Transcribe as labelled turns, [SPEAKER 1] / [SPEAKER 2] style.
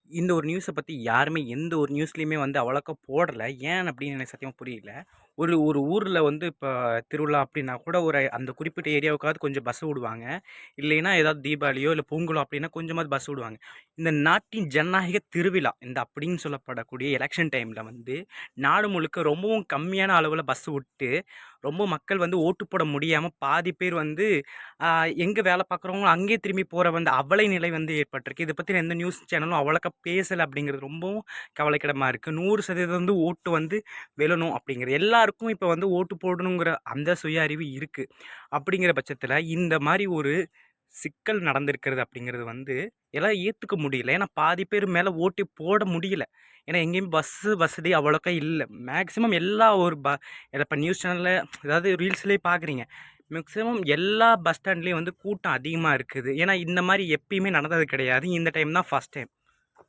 [SPEAKER 1] இந்த ஒரு நியூஸ பத்தி யாருமே எந்த ஒரு நியூஸ்லயுமே வந்து அவ்வளோக்கா போடல. ஏன் அப்படின்னு எனக்கு சத்தியமா புரியல. ஒரு ஒரு ஊர்ல வந்து இப்ப திருவிழா அப்படின்னா கூட ஒரு அந்த குறிப்பிட்ட ஏரியாவுக்காவது கொஞ்சம் பஸ் விடுவாங்க. இல்லைன்னா ஏதாவது தீபாவளியோ, இல்ல பொங்கலோ அப்படின்னா கொஞ்சமாவது பஸ் விடுவாங்க. இந்த நாட்டின் ஜனநாயக திருவிழா இந்த அப்படின்னு சொல்லப்படக்கூடிய எலக்ஷன் டைம்ல வந்து நாடு முழுக்க ரொம்பவும் கம்மியான அளவுல பஸ் விட்டு, ரொம்ப மக்கள் வந்து ஓட்டு போட முடியாம பாதி பேர் வந்து எங்க வேலை பார்க்குறவங்க அங்கேயே திரும்பி போற வந்து அவலை நிலை வந்து ஏற்பட்டிருக்கு. இத பத்தி எந்த நியூஸ் சேனலும் அவ்வளோக்கா பேசல அப்படிங்கிறது ரொம்பவும் கவலைக்கிடமா இருக்கு. 100% வந்து ஓட்டு வந்து விழணும் அப்படிங்கிற எல்லாருக்கும் இப்ப வந்து ஓட்டு போடணுங்கிற அந்த சுய அறிவு இருக்கு. அப்படிங்கிற பட்சத்தில இந்த மாரி ஒரு சிக்கல் நடந்திருக்கிறது அப்படிங்கிறது வந்து எல்லாம் ஏத்துக்க முடியல. ஏன்னா பாதி பேர் மேல ஓட்டே போட முடியல. ஏன்னா எங்கேயும் பஸ்ஸு வசதி அவ்வளோக்கா இல்ல. மேக்ஸிமம் எல்லா ஒரு இப்ப நியூஸ் சேனல்ல அதாவது ரீல்ஸ்லயே பார்க்குறீங்க. மேக்ஸிமம் எல்லா பஸ் ஸ்டாண்ட்லயும் வந்து கூட்டம் அதிகமா இருக்குது. ஏன்னா இந்த மாரி எப்பயுமே நடந்தது கிடையாது. இந்த டைம் தான் ஃபர்ஸ்ட் டைம்.